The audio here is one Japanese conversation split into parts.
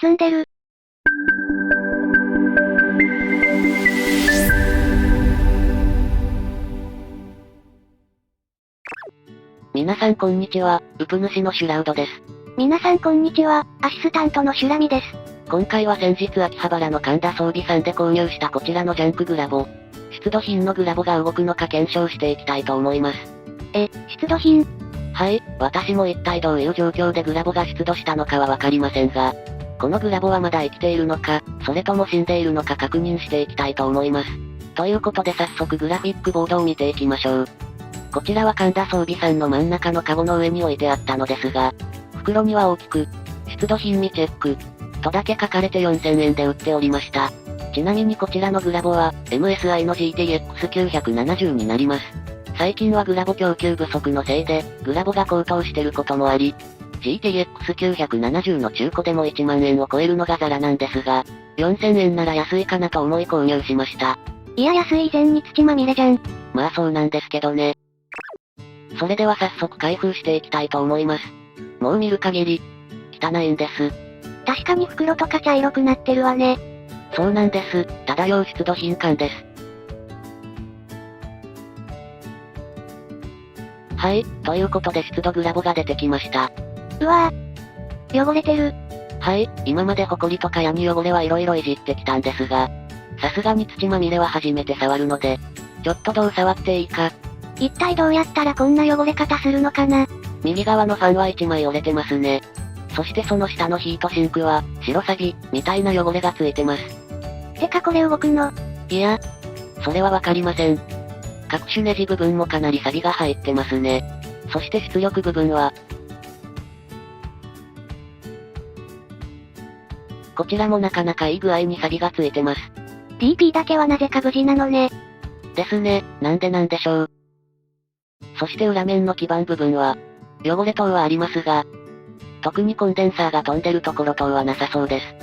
沈んでる。皆さんこんにちは、ウプ主のシュラウドです。皆さんこんにちは、アシスタントのシュラミです。今回は先日秋葉原の神田装備さんで購入したこちらのジャンクグラボ。出土品のグラボが動くのか検証していきたいと思います。出土品。はい、私も一体どういう状況でグラボが出土したのかはわかりませんが、このグラボはまだ生きているのか、それとも死んでいるのか確認していきたいと思います。ということで早速グラフィックボードを見ていきましょう。こちらは神田装備さんの真ん中のカゴの上に置いてあったのですが、袋には大きく、出土品未チェック、とだけ書かれて4000円で売っておりました。ちなみにこちらのグラボは、MSI の GTX970 になります。最近はグラボ供給不足のせいで、グラボが高騰してることもあり、GTX970 の中古でも1万円を超えるのがザラなんですが、4000円なら安いかなと思い購入しました。いや安い以前に土まみれじゃん。まあそうなんですけどね。それでは早速開封していきたいと思います。もう見る限り、汚いんです。確かに袋とか茶色くなってるわね。そうなんです。漂う出土品感です。はい、ということで出土グラボが出てきました。うわぁ。汚れてる。はい、今までホコリとかヤニ汚れは色々いじってきたんですが、さすがに土まみれは初めて触るので、ちょっとどう触っていいか。一体どうやったらこんな汚れ方するのかな。右側のファンは1枚折れてますね。そしてその下のヒートシンクは、白サビ、みたいな汚れがついてます。てかこれ動くの？いや、それはわかりません。各種ネジ部分もかなりサビが入ってますね。そして出力部分は、こちらもなかなかいい具合にサビがついてます。TP だけはなぜか無事なのね。ですね、なんでなんでしょう。そして裏面の基板部分は、汚れ等はありますが、特にコンデンサーが飛んでるところ等はなさそうです。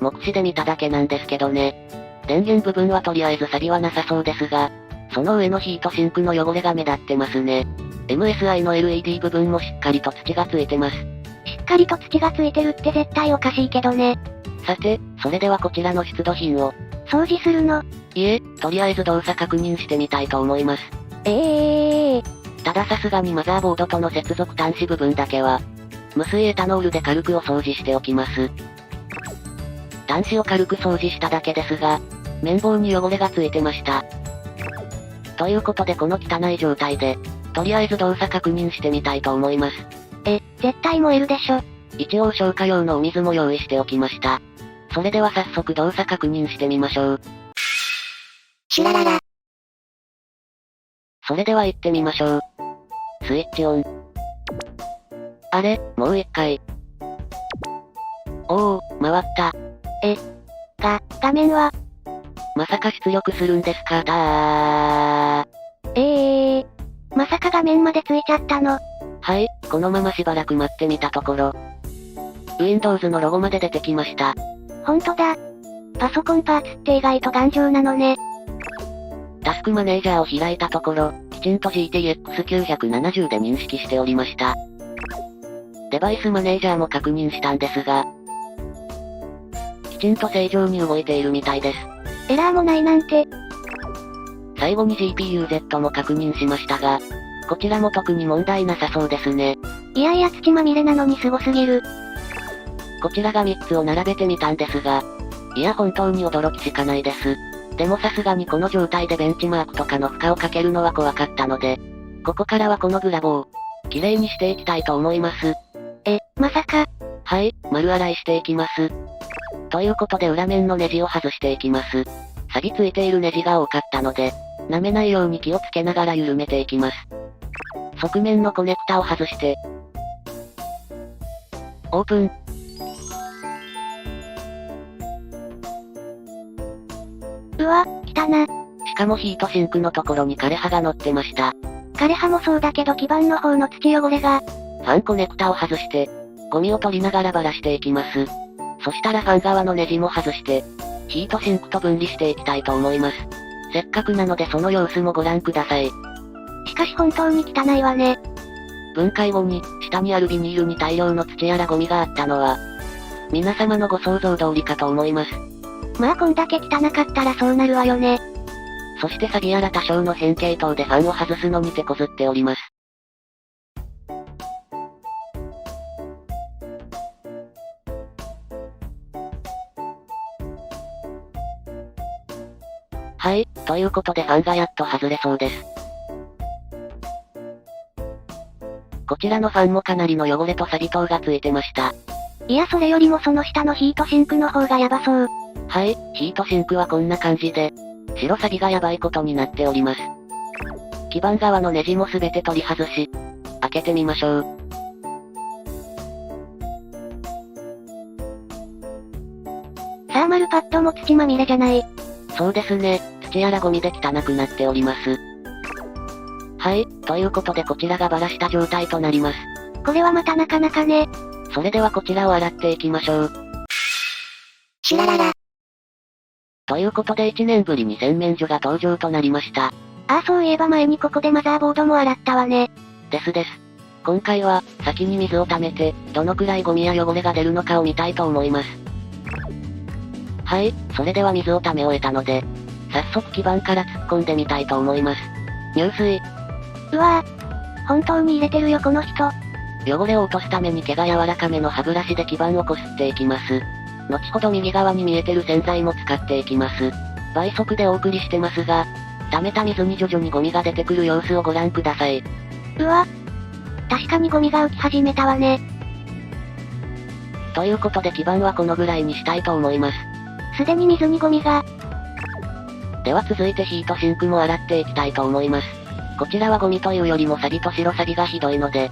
目視で見ただけなんですけどね。電源部分はとりあえずサビはなさそうですが、その上のヒートシンクの汚れが目立ってますね。MSI の LED 部分もしっかりと土がついてます。しっかりと土がついてるって絶対おかしいけどね。さて、それではこちらの出土品を、掃除するの？いえ、とりあえず動作確認してみたいと思います。たださすがにマザーボードとの接続端子部分だけは、無水エタノールで軽くお掃除しておきます。端子を軽く掃除しただけですが、綿棒に汚れがついてました。ということでこの汚い状態で、とりあえず動作確認してみたいと思います。絶対燃えるでしょ。一応消火用のお水も用意しておきました。それでは早速動作確認してみましょう。シュラララ。それでは行ってみましょう。スイッチオン。あれ、もう一回。おお、回った。画面は？まさか出力するんですかまさか画面までついちゃったの？はい、このまましばらく待ってみたところ、Windows のロゴまで出てきました。ほんとだ。パソコンパーツって意外と頑丈なのね。タスクマネージャーを開いたところ、きちんと GTX970 で認識しておりました。デバイスマネージャーも確認したんですが、きちんと正常に動いているみたいです。エラーもないなんて。最後に GPU-Z も確認しましたが、こちらも特に問題なさそうですね。いやいや土まみれなのにすごすぎる。こちらが3つを並べてみたんですが、いや本当に驚きしかないです。でもさすがにこの状態でベンチマークとかの負荷をかけるのは怖かったので、ここからはこのグラボを、綺麗にしていきたいと思います。まさか。はい、丸洗いしていきます。ということで裏面のネジを外していきます。錆びついているネジが多かったので、舐めないように気をつけながら緩めていきます。側面のコネクタを外して、オープン。うわ、来たな。しかもヒートシンクのところに枯葉が乗ってました。枯葉もそうだけど基板の方の土汚れが。ファンコネクタを外して、ゴミを取りながらばらしていきます。そしたらファン側のネジも外して、ヒートシンクと分離していきたいと思います。せっかくなのでその様子もご覧ください。しかし本当に汚いわね。分解後に、下にあるビニールに大量の土やらゴミがあったのは、皆様のご想像通りかと思います。まあこんだけ汚かったらそうなるわよね。そして錆やら多少の変形等でファンを外すのに手こずっております。はい、ということでファンがやっと外れそうです。こちらのファンもかなりの汚れと錆等がついてました。いやそれよりもその下のヒートシンクの方がやばそう。はい、ヒートシンクはこんな感じで、白錆がやばいことになっております。基板側のネジもすべて取り外し、開けてみましょう。サーマルパッドも土まみれじゃない。そうですね、土やらゴミで汚くなっております。はい、ということでこちらがバラした状態となります。これはまたなかなかね。それではこちらを洗っていきましょう。シュラララ。ということで1年ぶりに洗面所が登場となりました。ああそういえば前にここでマザーボードも洗ったわね。です。今回は、先に水を溜めて、どのくらいゴミや汚れが出るのかを見たいと思います。はい、それでは水を溜め終えたので、早速基板から突っ込んでみたいと思います。入水。うわぁ。本当に入れてるよこの人。汚れを落とすために毛が柔らかめの歯ブラシで基板をこすっていきます。後ほど右側に見えてる洗剤も使っていきます。倍速でお送りしてますが、溜めた水に徐々にゴミが出てくる様子をご覧ください。うわ。確かにゴミが浮き始めたわね。ということで基板はこのぐらいにしたいと思います。すでに水にゴミが。では続いてヒートシンクも洗っていきたいと思います。こちらはゴミというよりも錆と白錆がひどいので、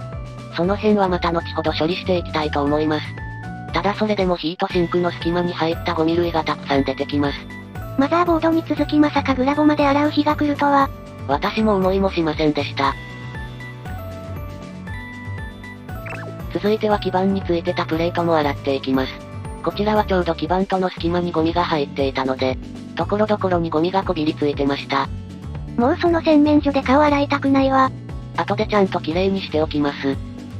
その辺はまた後ほど処理していきたいと思います。ただそれでもヒートシンクの隙間に入ったゴミ類がたくさん出てきます。マザーボードに続きまさかグラボまで洗う日が来るとは。私も思いもしませんでした。続いては基板についてたプレートも洗っていきます。こちらはちょうど基板との隙間にゴミが入っていたので、ところどころにゴミがこびりついてました。もうその洗面所で顔洗いたくないわ。後でちゃんと綺麗にしておきます。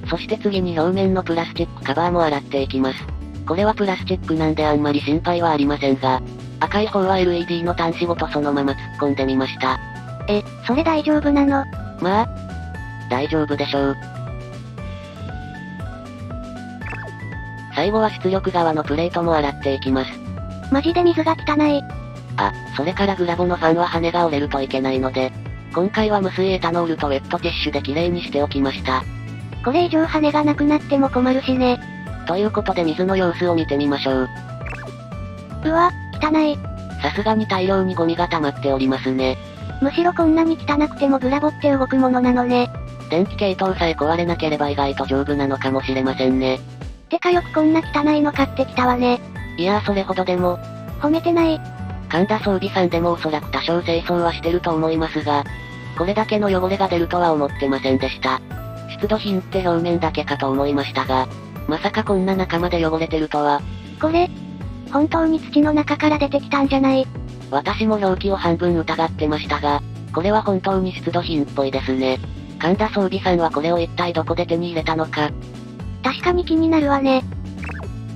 そして次に表面のプラスチックカバーも洗っていきます。これはプラスチックなんであんまり心配はありませんが、赤い方は LED の端子ごとそのまま突っ込んでみました。それ大丈夫なの？まあ、大丈夫でしょう。最後は出力側のプレートも洗っていきます。マジで水が汚い。あ、それからグラボのファンは羽が折れるといけないので、今回は無水エタノールとウェットティッシュで綺麗にしておきました。これ以上羽がなくなっても困るしね。ということで水の様子を見てみましょう。うわ、汚い。さすがに大量にゴミが溜まっておりますね。むしろこんなに汚くてもグラボって動くものなのね。電気系統さえ壊れなければ意外と丈夫なのかもしれませんね。てかよくこんな汚いの買ってきたわね。いやーそれほどでも。褒めてない。神田装備さんでもおそらく多少清掃はしてると思いますが、これだけの汚れが出るとは思ってませんでした。出土品って表面だけかと思いましたが、まさかこんな中まで汚れてるとは。これ、本当に土の中から出てきたんじゃない？私も表記を半分疑ってましたが、これは本当に出土品っぽいですね。神田装備さんはこれを一体どこで手に入れたのか。確かに気になるわね。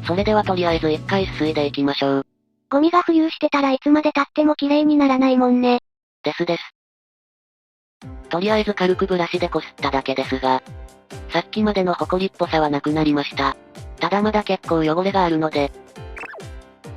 それではとりあえず一回すすいでいきましょう。ゴミが浮遊してたらいつまで経っても綺麗にならないもんね。です。とりあえず軽くブラシでこすっただけですが、さっきまでのホコリっぽさはなくなりました。ただまだ結構汚れがあるので、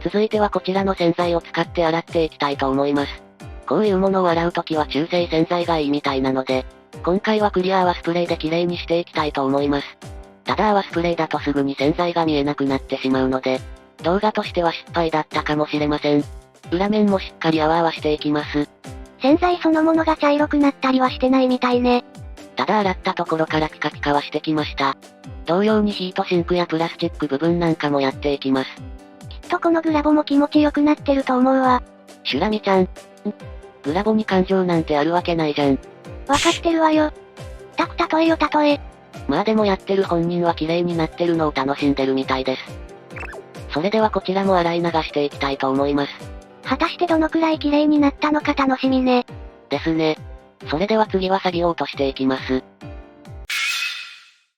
続いてはこちらの洗剤を使って洗っていきたいと思います。こういうものを洗うときは中性洗剤がいいみたいなので、今回はクリア泡スプレーで綺麗にしていきたいと思います。ただ泡スプレーだとすぐに洗剤が見えなくなってしまうので、動画としては失敗だったかもしれません。裏面もしっかり泡していきます。洗剤そのものが茶色くなったりはしてないみたいね。ただ洗ったところからピカピカはしてきました。同様にヒートシンクやプラスチック部分なんかもやっていきます。きっとこのグラボも気持ちよくなってると思うわ。シュラミちゃん。グラボに感情なんてあるわけないじゃん。わかってるわよ。例えよ例え。まあでもやってる本人は綺麗になってるのを楽しんでるみたいです。それではこちらも洗い流していきたいと思います。果たしてどのくらい綺麗になったのか楽しみね。ですね。それでは次は錆を落としていきます。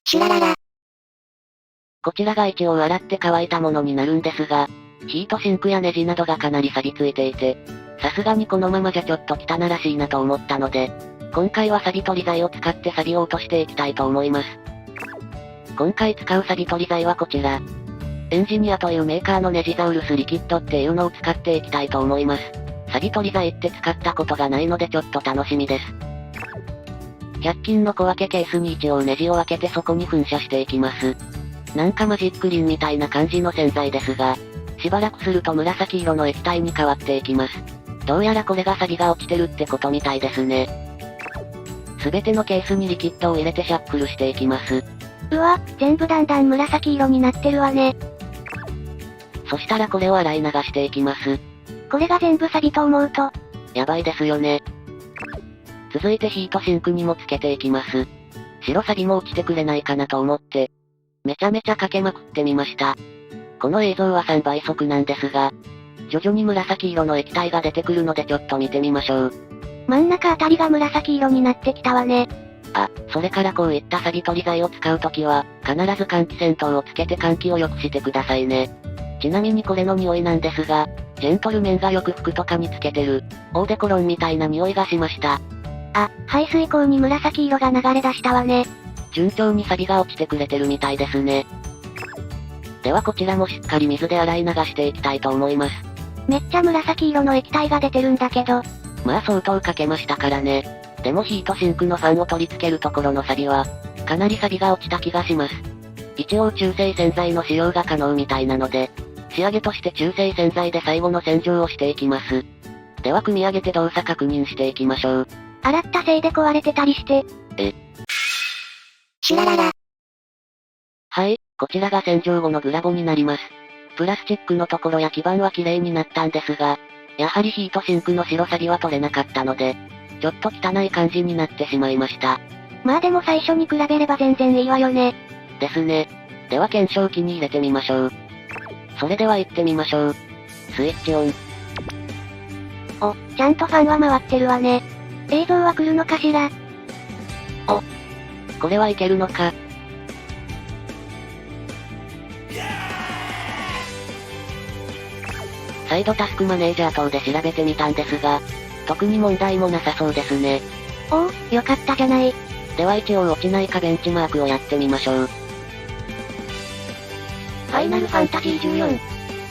シュラララ。こちらが一応洗って乾いたものになるんですが、ヒートシンクやネジなどがかなり錆びついていて、さすがにこのままじゃちょっと汚らしいなと思ったので、今回は錆取り剤を使って錆を落としていきたいと思います。今回使う錆取り剤はこちら。エンジニアというメーカーのネジザウルスリキッドっていうのを使っていきたいと思います。錆取り剤って使ったことがないのでちょっと楽しみです。100均の小分けケースに一応ネジを開けてそこに噴射していきます。なんかマジックリンみたいな感じの洗剤ですが、しばらくすると紫色の液体に変わっていきます。どうやらこれが錆が落ちてるってことみたいですね。すべてのケースにリキッドを入れてシャッフルしていきます。うわ、全部だんだん紫色になってるわね。そしたらこれを洗い流していきます。これが全部錆と思うと、やばいですよね。続いてヒートシンクにもつけていきます。白錆も落ちてくれないかなと思って、めちゃめちゃかけまくってみました。この映像は3倍速なんですが、徐々に紫色の液体が出てくるのでちょっと見てみましょう。真ん中あたりが紫色になってきたわね。あ、それからこういった錆取り剤を使うときは、必ず換気扇筒をつけて換気を良くしてくださいね。ちなみにこれの匂いなんですが、ジェントルメンがよく服とかにつけてる、オーデコロンみたいな匂いがしました。あ、排水口に紫色が流れ出したわね。順調に錆が落ちてくれてるみたいですね。ではこちらもしっかり水で洗い流していきたいと思います。めっちゃ紫色の液体が出てるんだけど。まあ相当かけましたからね。でもヒートシンクのファンを取り付けるところの錆は、かなり錆が落ちた気がします。一応中性洗剤の使用が可能みたいなので、仕上げとして中性洗剤で最後の洗浄をしていきます。では組み上げて動作確認していきましょう。洗ったせいで壊れてたりして。シュラララ。はい、こちらが洗浄後のグラボになります。プラスチックのところや基板は綺麗になったんですが、やはりヒートシンクの白錆は取れなかったので、ちょっと汚い感じになってしまいました。まあでも最初に比べれば全然いいわよね。ですね。では検証器に入れてみましょう。それでは行ってみましょう。スイッチオン。お、ちゃんとファンは回ってるわね。映像は来るのかしら。これはいけるのか。再度タスクマネージャー等で調べてみたんですが、特に問題もなさそうですね。おお、よかったじゃない。では一応落ちないかベンチマークをやってみましょう。ファイナルファンタジー14。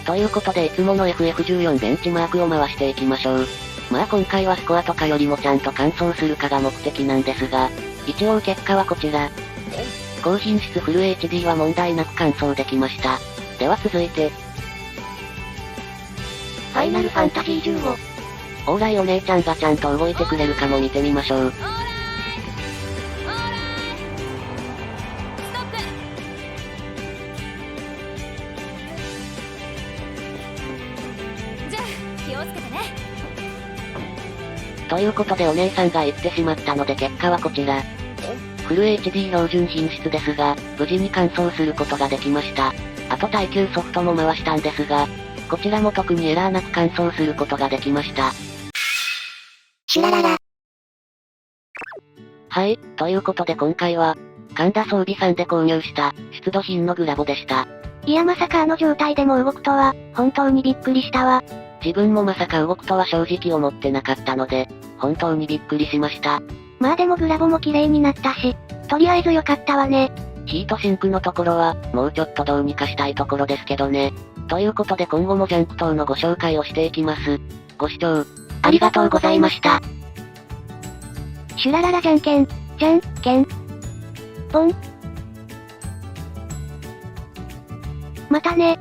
ということでいつもの FF14 ベンチマークを回していきましょう。まあ今回はスコアとかよりもちゃんと完走するかが目的なんですが、一応結果はこちら。高品質フル HD は問題なく完走できました。では続いて、ファイナルファンタジー15。オーライお姉ちゃんがちゃんと動いてくれるかも見てみましょう。気をつけてね。ということでお姉さんが言ってしまったので結果はこちら。フル HD 標準品質ですが、無事に完走することができました。あと耐久ソフトも回したんですが、こちらも特にエラーなく完走することができました。シュラララ。はい、ということで今回は、神田装備さんで購入した出土品のグラボでした。いやまさかあの状態でも動くとは、本当にびっくりしたわ。自分もまさか動くとは正直思ってなかったので、本当にびっくりしました。まあでもグラボも綺麗になったし、とりあえず良かったわね。ヒートシンクのところは、もうちょっとどうにかしたいところですけどね。ということで今後もジャンク等のご紹介をしていきます。ご視聴、ありがとうございました。シュラララじゃんけん、じゃんけん。ポン。またね。